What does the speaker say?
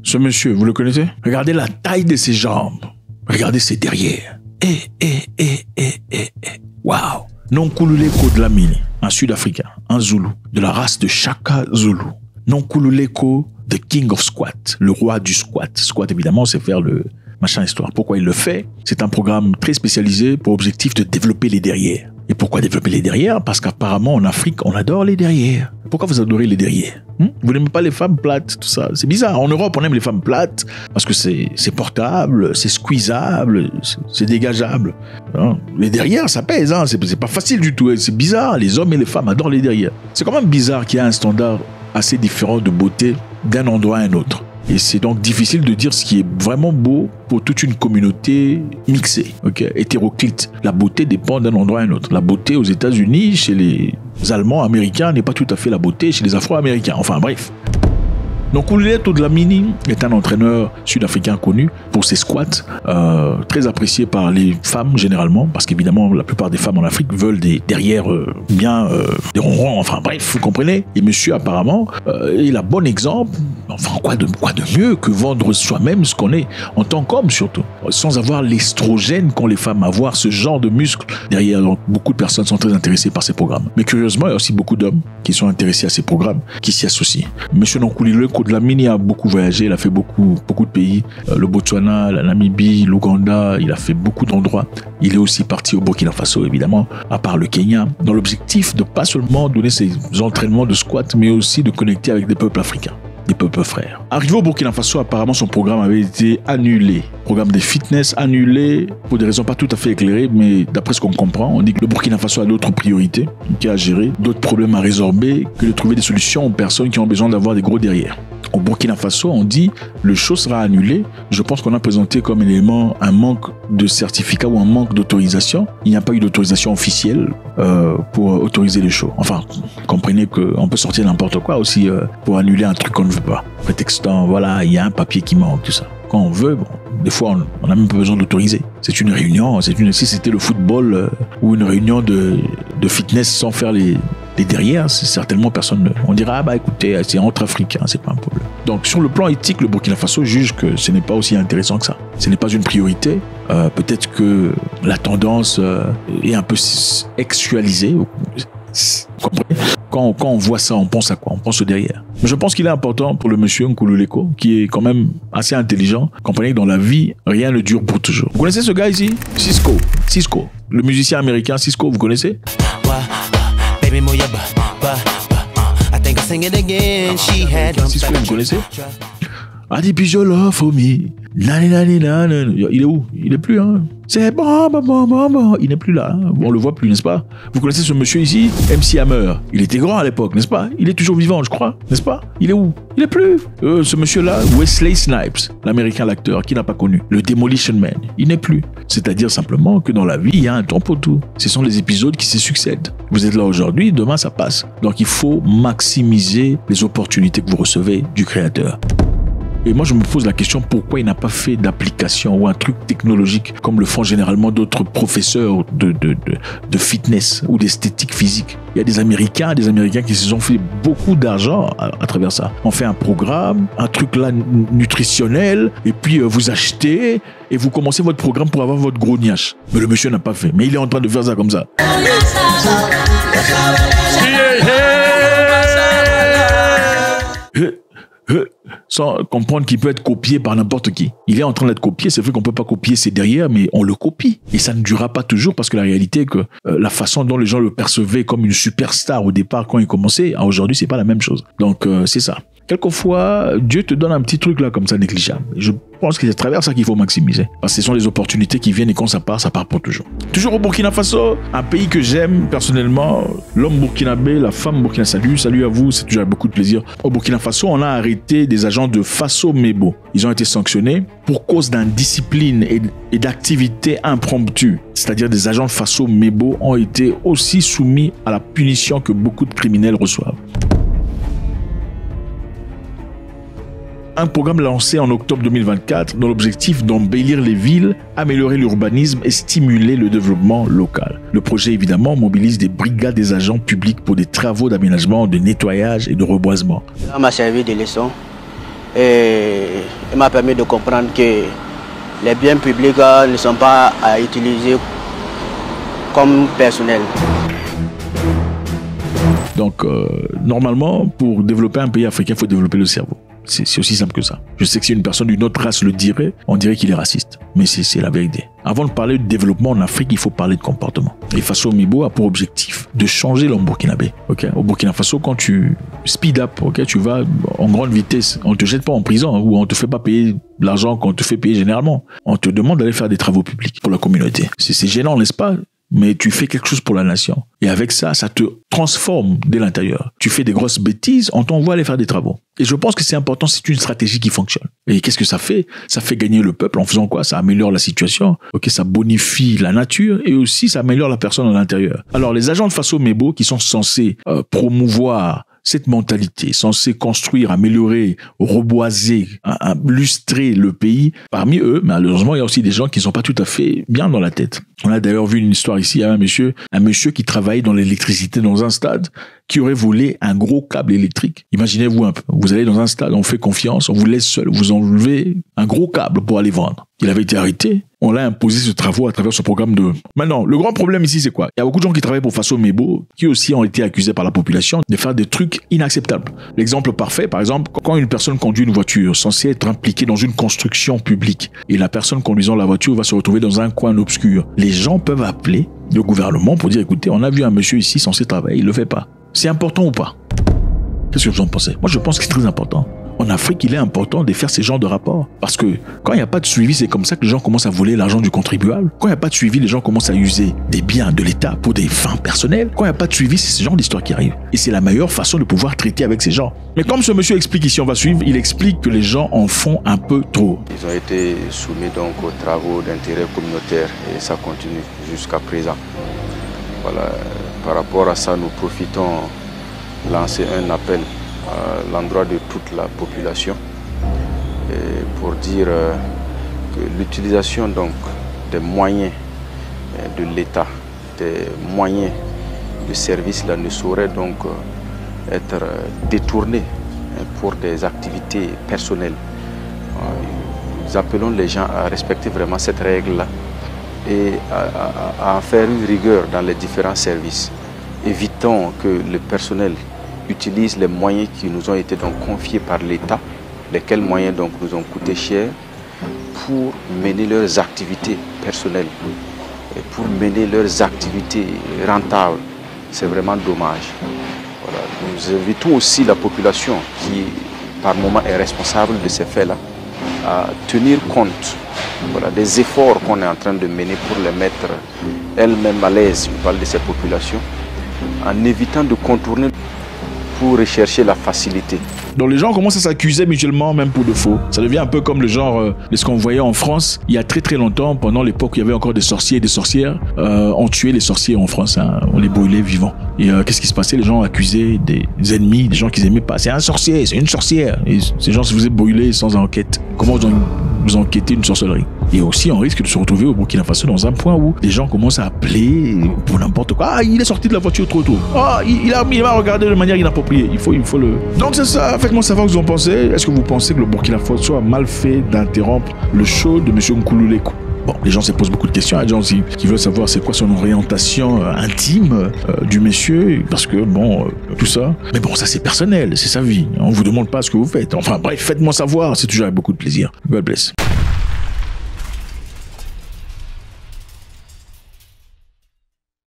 Ce monsieur, vous le connaissez? Regardez la taille de ses jambes. Regardez ses derrières. Waouh! Nonkululeko Dlamini, un Sud-Africain, un Zoulou, de la race de Shaka Zulu. Nonkululeko, the king of squat, le roi du squat. Squat, évidemment, c'est faire le machin histoire. Pourquoi il le fait? C'est un programme très spécialisé pour objectif de développer les derrières. Et pourquoi développer les derrières? Parce qu'apparemment, en Afrique, on adore les derrières. Pourquoi vous adorez les derrières? Vous n'aimez pas les femmes plates, tout ça? C'est bizarre. En Europe, on aime les femmes plates parce que c'est portable, c'est squeezable, c'est dégageable. Hein? Les derrières, ça pèse. Hein? C'est pas facile du tout. C'est bizarre. Les hommes et les femmes adorent les derrières. C'est quand même bizarre qu'il y ait un standard assez différent de beauté d'un endroit à un autre. Et c'est donc difficile de dire ce qui est vraiment beau pour toute une communauté mixée, hétéroclite. La beauté dépend d'un endroit à un autre. La beauté aux États-Unis, chez les Allemands, Américains, n'est pas tout à fait la beauté chez les Afro-Américains. Enfin bref. Donc Nonkululeko Dlamini est un entraîneur sud-africain connu pour ses squats, très apprécié par les femmes généralement, parce qu'évidemment la plupart des femmes en Afrique veulent des derrières bien, des ronrons, enfin bref, vous comprenez. Et monsieur apparemment est un bon exemple, enfin quoi de mieux que vendre soi-même ce qu'on est, en tant qu'homme surtout, sans avoir l'estrogène qu'ont les femmes, avoir ce genre de muscles derrière. Donc beaucoup de personnes sont très intéressées par ces programmes. Mais curieusement, il y a aussi beaucoup d'hommes qui sont intéressés à ces programmes, qui s'y associent. Monsieur Nonkululeko Dlamini a beaucoup voyagé, il a fait beaucoup de pays, le Botswana, la Namibie, l'Ouganda, il a fait beaucoup d'endroits. Il est aussi parti au Burkina Faso, évidemment, à part le Kenya, dans l'objectif de pas seulement donner ses entraînements de squat, mais aussi de connecter avec des peuples africains, des peuples frères. Arrivé au Burkina Faso, apparemment son programme avait été annulé. Programme de fitness annulé pour des raisons pas tout à fait éclairées, mais d'après ce qu'on comprend, on dit que le Burkina Faso a d'autres priorités à gérer, d'autres problèmes à résorber, que de trouver des solutions aux personnes qui ont besoin d'avoir des gros derrière. Au Burkina Faso, on dit le show sera annulé. Je pense qu'on a présenté comme élément un manque de certificat ou un manque d'autorisation. Il n'y a pas eu d'autorisation officielle pour autoriser les shows. Enfin, comprenez qu'on peut sortir n'importe quoi aussi pour annuler un truc qu'on ne veut pas. Prétextant, voilà, il y a un papier qui manque, tout ça. Quand on veut, bon, des fois, on n'a même pas besoin d'autoriser. C'est une réunion, si c'était le football ou une réunion de fitness sans faire les derrière, c'est certainement personne. On dira, ah bah écoutez, c'est entre Africains, c'est pas un problème. Donc sur le plan éthique, le Burkina Faso juge que ce n'est pas aussi intéressant que ça. Ce n'est pas une priorité. Peut-être que la tendance est un peu sexualisée. Quand on voit ça, on pense à quoi? On pense au derrière. Mais je pense qu'il est important pour le monsieur Nonkululeko, qui est quand même assez intelligent. Comprenez que dans la vie, rien ne dure pour toujours. Vous connaissez ce gars ici? Cisco, le musicien américain Cisco, vous connaissez? Cisco, vous connaissez? Adi Pijolo for me. Il est où? Il est plus, hein? C'est bon. Il n'est plus là. Hein? On le voit plus, n'est-ce pas? Vous connaissez ce monsieur ici? MC Hammer. Il était grand à l'époque, n'est-ce pas? Il est toujours vivant, je crois, n'est-ce pas? Il est où? Il est plus. Ce monsieur-là, Wesley Snipes, l'américain, l'acteur, qui n'a pas connu? Le Demolition Man. Il n'est plus. C'est-à-dire simplement que dans la vie, il y a un temps pour tout. Ce sont les épisodes qui se succèdent. Vous êtes là aujourd'hui, demain ça passe. Donc il faut maximiser les opportunités que vous recevez du créateur. Et moi, je me pose la question, pourquoi il n'a pas fait d'application ou un truc technologique comme le font généralement d'autres professeurs de fitness ou d'esthétique physique. Il y a des Américains qui se sont fait beaucoup d'argent à travers ça. On fait un programme, un truc là nutritionnel, et puis vous achetez et vous commencez votre programme pour avoir votre gros niache. Mais le monsieur n'a pas fait. Mais il est en train de faire ça comme ça. Sans comprendre qu'il peut être copié par n'importe qui. Il est en train d'être copié, c'est vrai qu'on ne peut pas copier ses derrière, mais on le copie. Et ça ne durera pas toujours parce que la réalité est que la façon dont les gens le percevaient comme une superstar au départ quand il commençait, aujourd'hui c'est pas la même chose. Donc c'est ça. Quelquefois, Dieu te donne un petit truc là comme ça négligeable. Je pense que c'est à travers ça qu'il faut maximiser. Parce que ce sont les opportunités qui viennent et quand ça part pour toujours. Toujours au Burkina Faso, un pays que j'aime personnellement, l'homme burkinabé, la femme burkinabé. Salut à vous, c'est toujours avec beaucoup de plaisir. Au Burkina Faso, on a arrêté des agents de Faso Mebo. Ils ont été sanctionnés pour cause d'indiscipline et d'activité impromptue. C'est-à-dire des agents de Faso Mebo ont été aussi soumis à la punition que beaucoup de criminels reçoivent. Un programme lancé en octobre 2024 dans l'objectif d'embellir les villes, améliorer l'urbanisme et stimuler le développement local. Le projet, évidemment, mobilise des brigades des agents publics pour des travaux d'aménagement, de nettoyage et de reboisement. Ça m'a servi de leçon et m'a permis de comprendre que les biens publics ne sont pas à utiliser comme personnel. Donc, normalement, pour développer un pays africain, il faut développer le cerveau. C'est aussi simple que ça. Je sais que si une personne d'une autre race le dirait, on dirait qu'il est raciste. Mais c'est la vérité. Avant de parler de développement en Afrique, il faut parler de comportement. Et Faso Mibo a pour objectif de changer l'homme burkinabé. Okay? Au Burkina Faso, quand tu speed up, okay, tu vas en grande vitesse, on ne te jette pas en prison ou on ne te fait pas payer l'argent qu'on te fait payer généralement. On te demande d'aller faire des travaux publics pour la communauté. C'est gênant, n'est-ce pas? Mais tu fais quelque chose pour la nation. Et avec ça, ça te transforme dès l'intérieur. Tu fais des grosses bêtises, on t'envoie aller faire des travaux. Et je pense que c'est important, c'est une stratégie qui fonctionne. Et qu'est-ce que ça fait? Ça fait gagner le peuple en faisant quoi? Ça améliore la situation, ok, ça bonifie la nature et aussi ça améliore la personne à l'intérieur. Alors les agents de Faso Mebo qui sont censés promouvoir cette mentalité, censée construire, améliorer, reboiser, lustrer le pays, parmi eux, malheureusement, il y a aussi des gens qui ne sont pas tout à fait bien dans la tête. On a d'ailleurs vu une histoire ici, il y a un monsieur qui travaillait dans l'électricité dans un stade, qui aurait volé un gros câble électrique. Imaginez-vous un peu, vous allez dans un stade, on fait confiance, on vous laisse seul, vous enlevez un gros câble pour aller vendre. Il avait été arrêté, on l'a imposé ce travaux à travers ce programme de... Maintenant, le grand problème ici, c'est quoi? Il y a beaucoup de gens qui travaillent pour Faso Mebo, qui aussi ont été accusés par la population de faire des trucs inacceptables. L'exemple parfait, par exemple, quand une personne conduit une voiture censée être impliquée dans une construction publique, et la personne conduisant la voiture va se retrouver dans un coin obscur, les gens peuvent appeler le gouvernement pour dire, écoutez, on a vu un monsieur ici censé travailler, il le fait pas. C'est important ou pas? Qu'est-ce que vous en pensez? Moi, je pense que c'est très important. En Afrique, il est important de faire ces genres de rapports. Parce que quand il n'y a pas de suivi, c'est comme ça que les gens commencent à voler l'argent du contribuable. Quand il n'y a pas de suivi, les gens commencent à user des biens de l'État pour des fins personnelles. Quand il n'y a pas de suivi, c'est ce genre d'histoire qui arrive. Et c'est la meilleure façon de pouvoir traiter avec ces gens. Mais comme ce monsieur explique ici, on va suivre, il explique que les gens en font un peu trop. Ils ont été soumis donc aux travaux d'intérêt communautaire et ça continue jusqu'à présent. Voilà. Par rapport à ça, nous profitons lancer un appel à l'endroit de toute la population pour dire que l'utilisation donc des moyens de l'État, des moyens de service là ne saurait donc être détournés pour des activités personnelles. Nous appelons les gens à respecter vraiment cette règle-là et à en faire une rigueur dans les différents services. Évitons que le personnel utilise les moyens qui nous ont été donc confiés par l'État, lesquels moyens donc nous ont coûté cher, pour mener leurs activités personnelles et pour mener leurs activités rentables. C'est vraiment dommage. Voilà. Nous invitons aussi la population qui, par moment, est responsable de ces faits-là, à tenir compte, voilà, des efforts qu'on est en train de mener pour les mettre elles-mêmes à l'aise. Je parle de ces populations, en évitant de contourner pour rechercher la facilité. Donc les gens commencent à s'accuser mutuellement, même pour de faux. Ça devient un peu comme le genre de ce qu'on voyait en France il y a très très longtemps, pendant l'époque où il y avait encore des sorciers et des sorcières. On tuait les sorciers en France, hein, on les brûlait vivants. Et qu'est-ce qui se passait? Les gens accusaient des ennemis, des gens qu'ils aimaient pas. C'est un sorcier, c'est une sorcière. Et ces gens se faisaient brûler sans enquête. Comment vous enquêtez une sorcellerie? Et aussi, on risque de se retrouver au Burkina Faso dans un point où les gens commencent à appeler pour n'importe quoi. Ah, il est sorti de la voiture trop tôt. Ah, il va regarder de manière inappropriée. Il faut le... Donc c'est ça. Faites-moi savoir ce que vous en pensez. Est-ce que vous pensez que le Burkina Faso a mal fait d'interrompre le show de M. Nkululeko? Bon, les gens se posent beaucoup de questions. Il y a des gens aussi qui veulent savoir c'est quoi son orientation intime du monsieur, parce que bon, tout ça. Mais bon, ça c'est personnel, c'est sa vie. On vous demande pas ce que vous faites. Enfin bref, faites-moi savoir, c'est toujours avec beaucoup de plaisir. God bless.